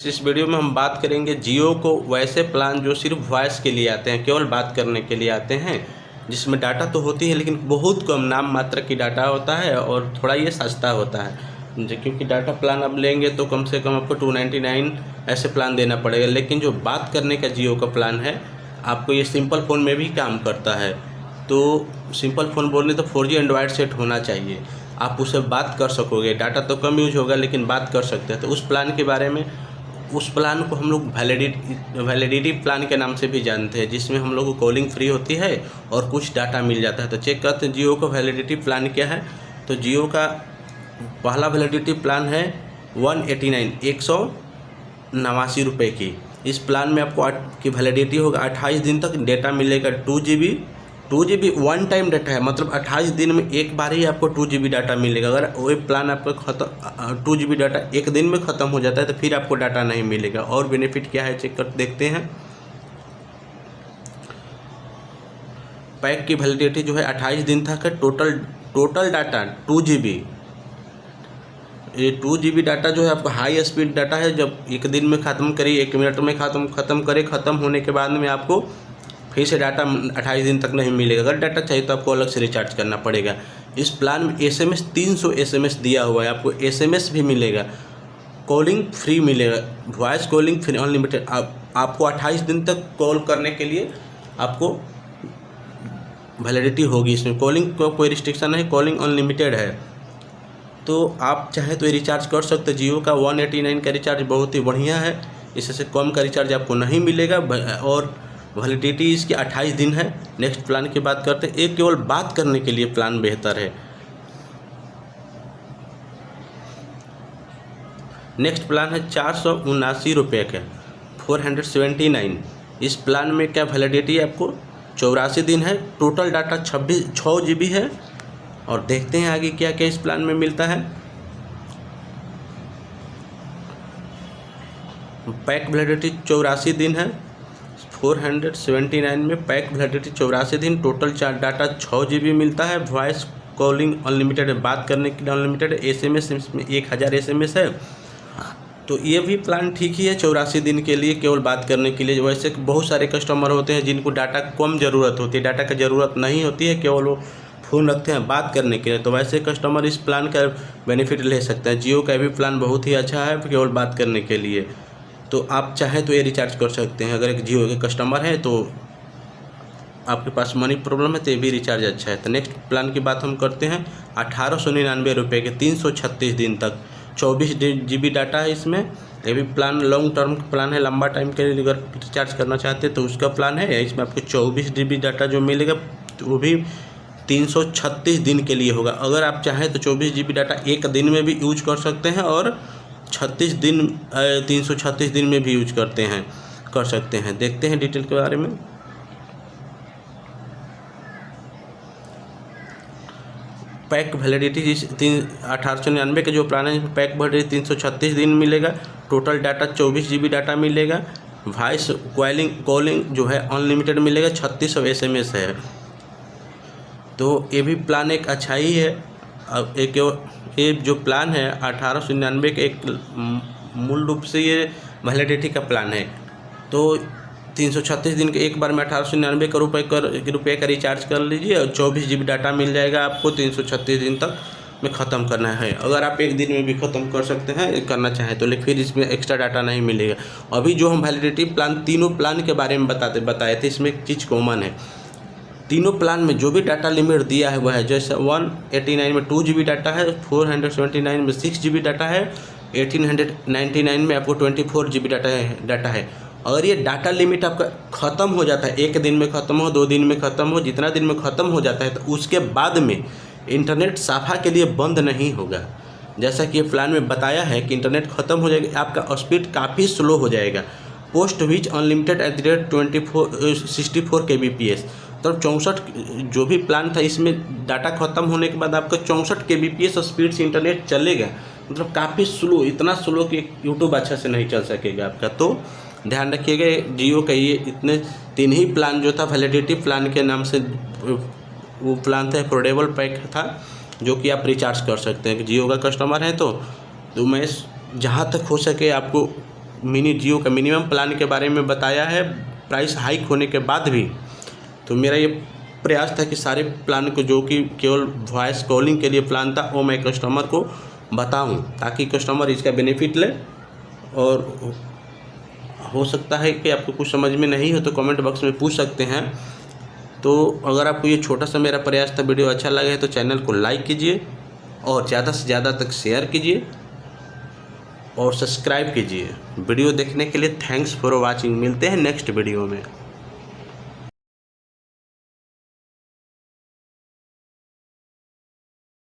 इस वीडियो में हम बात करेंगे जियो को वैसे प्लान जो सिर्फ वॉइस के लिए आते हैं, केवल बात करने के लिए आते हैं, जिसमें डाटा तो होती है लेकिन बहुत कम नाम मात्र की डाटा होता है और थोड़ा ये सस्ता होता है। क्योंकि डाटा प्लान आप लेंगे तो कम से कम आपको 299 ऐसे प्लान देना पड़ेगा, लेकिन जो बात करने का जियो का प्लान है आपको ये सिंपल फ़ोन में भी काम करता है। तो सिंपल फ़ोन बोलने तो 4G एंड्रॉयड सेट होना चाहिए, आप उससे बात कर सकोगे। डाटा तो कम यूज होगा लेकिन बात कर सकते हैं। तो उस प्लान के बारे में, उस प्लान को हम लोग वैलिडिटी प्लान के नाम से भी जानते हैं, जिसमें हम लोग को कॉलिंग फ्री होती है और कुछ डाटा मिल जाता है। तो चेक करते हैं जियो का वैलिडिटी प्लान क्या है। तो जियो का पहला वैलिडिटी प्लान है 189 रुपये की। इस प्लान में आपको की वैलिडिटी होगा 28 दिन तक, डेटा मिलेगा 2 GB वन टाइम डाटा है, मतलब 28 दिन में एक बार ही आपको 2 GB डाटा मिलेगा। अगर वही प्लान आपका 2 GB डाटा एक दिन में ख़त्म हो जाता है तो फिर आपको डाटा नहीं मिलेगा। और बेनिफिट क्या है चेक कर देखते हैं। पैक की वैलिडिटी जो है 28 दिन तक है। Total data 2 GB। ये 2 GB डाटा जो है आपका हाई स्पीड डाटा है। जब एक दिन में ख़त्म करिए, 1 मिनट में ख़त्म करे, ख़त्म होने के बाद में आपको फिर से डाटा 28 दिन तक नहीं मिलेगा। अगर डाटा चाहिए तो आपको अलग से रिचार्ज करना पड़ेगा। इस प्लान में SMS 300 SMS दिया हुआ है, आपको SMS भी मिलेगा, कॉलिंग फ्री मिलेगा, वॉइस कॉलिंग फ्री अनलिमिटेड। आपको 28 दिन तक कॉल करने के लिए आपको वैलिडिटी होगी। इसमें कॉलिंग को कोई रिस्ट्रिक्शन नहीं, कॉलिंग अनलिमिटेड है। तो आप चाहे तो ये रिचार्ज कर सकते हैं। जियो का 189 का रिचार्ज बहुत ही बढ़िया है, इससे कम का रिचार्ज आपको नहीं मिलेगा और वैलिडिटी इसकी 28 दिन है। नेक्स्ट प्लान की बात करते हैं। एक केवल बात करने के लिए प्लान बेहतर है। नेक्स्ट प्लान है 479 रुपये का 479। इस प्लान में क्या वैलिडिटी आपको 84 दिन है। टोटल डाटा 6 GB है। और देखते हैं आगे क्या क्या इस प्लान में मिलता है। पैक वैलिडिटी 84 दिन है। 479 में पैक वैलिडिटी 84 दिन। टोटल डाटा 6 GB मिलता है। वॉइस कॉलिंग अनलिमिटेड है, बात करने के लिए अनलिमिटेड है। SMS इसमें 1000 SMS है। तो ये भी प्लान ठीक ही है 84 दिन के लिए, केवल बात करने के लिए। वैसे बहुत सारे कस्टमर होते हैं जिनको डाटा कम ज़रूरत होती है, डाटा की ज़रूरत नहीं होती है, केवल वो फ़ोन रखते हैं बात करने के लिए। तो वैसे कस्टमर इस प्लान का बेनिफिट ले सकते हैं। जियो का भी प्लान बहुत ही अच्छा है केवल बात करने के लिए। तो आप चाहें तो ये रिचार्ज कर सकते हैं। अगर एक जियो के कस्टमर हैं तो आपके पास मनी प्रॉब्लम है तो ये भी रिचार्ज अच्छा है। तो नेक्स्ट प्लान की बात हम करते हैं 1899 रुपये के 336 दिन तक 24 GB डाटा है इसमें। ये भी प्लान लॉन्ग टर्म प्लान है, लंबा टाइम के लिए अगर रिचार्ज करना चाहते हैं तो उसका प्लान है। इसमें आपको 24 GB डाटा जो मिलेगा तो वो भी 336 दिन के लिए होगा। अगर आप चाहें तो 24 GB डाटा एक दिन में भी यूज कर सकते हैं और 336 दिन में भी यूज कर सकते हैं। देखते हैं डिटेल के बारे में। पैक वैलिडिटी 1899 का जो प्लान है इसमें पैक वैलिडिटी 336 दिन मिलेगा। टोटल डाटा 24 GB डाटा मिलेगा। वॉइस कॉलिंग जो है अनलिमिटेड मिलेगा। 3600 SMS है। तो ये भी प्लान एक अच्छा ही है। अब ये जो प्लान है 1899 के एक मूल रूप से ये वैलिडिटी का प्लान है। तो 336 दिन के एक बार में 1899 रुपये का रिचार्ज कर लीजिए और 24 GB डाटा मिल जाएगा आपको। 336 दिन तक में ख़त्म करना है। अगर आप एक दिन में भी ख़त्म कर सकते हैं करना चाहें तो, लेकिन फिर इसमें एक्स्ट्रा डाटा नहीं मिलेगा। अभी जो हम वैलिडिटी प्लान तीनों प्लान के बारे में बताए थे, इसमें एक चीज़ कॉमन है। तीनों प्लान में जो भी डाटा लिमिट दिया है वह है। जैसे 189 में 2 GB डाटा है, 479 में 6 GB डाटा है, 1899 में आपको 24 GB डाटा है। अगर ये डाटा लिमिट आपका ख़त्म हो जाता है, एक दिन में ख़त्म हो, 2 दिन में ख़त्म हो, जितना दिन में ख़त्म हो जाता है, तो उसके बाद में इंटरनेट साफा के लिए बंद नहीं होगा। जैसा कि ये प्लान में बताया है कि इंटरनेट ख़त्म हो जाएगा, आपका स्पीड काफ़ी स्लो हो जाएगा। Post which unlimited @64 kbps। तो 64 जो भी प्लान था इसमें डाटा ख़त्म होने के बाद आपका 64 kbps स्पीड से इंटरनेट चलेगा, मतलब काफ़ी स्लो, इतना स्लो कि यूट्यूब अच्छा से नहीं चल सकेगा आपका। तो ध्यान रखिएगा जियो का ये इतने 3 ही प्लान जो था वैलिडिटी प्लान के नाम से, वो प्लान था अफोर्डेबल पैक था जो कि आप रिचार्ज कर सकते हैं। जियो का कस्टमर है तो मैं जहाँ तक हो सके आपको मिनी जियो का मिनिमम प्लान के बारे में बताया है प्राइस हाइक होने के बाद भी। तो मेरा ये प्रयास था कि सारे प्लान को जो कि केवल वॉइस कॉलिंग के लिए प्लान था वो मैं कस्टमर को बताऊं, ताकि कस्टमर इसका बेनिफिट ले। और हो सकता है कि आपको कुछ समझ में नहीं हो तो कमेंट बॉक्स में पूछ सकते हैं। तो अगर आपको ये छोटा सा मेरा प्रयास था, वीडियो अच्छा लगा है तो चैनल को लाइक कीजिए और ज़्यादा से ज़्यादा तक शेयर कीजिए और सब्सक्राइब कीजिए। वीडियो देखने के लिए थैंक्स फॉर वॉचिंग। मिलते हैं नेक्स्ट वीडियो में।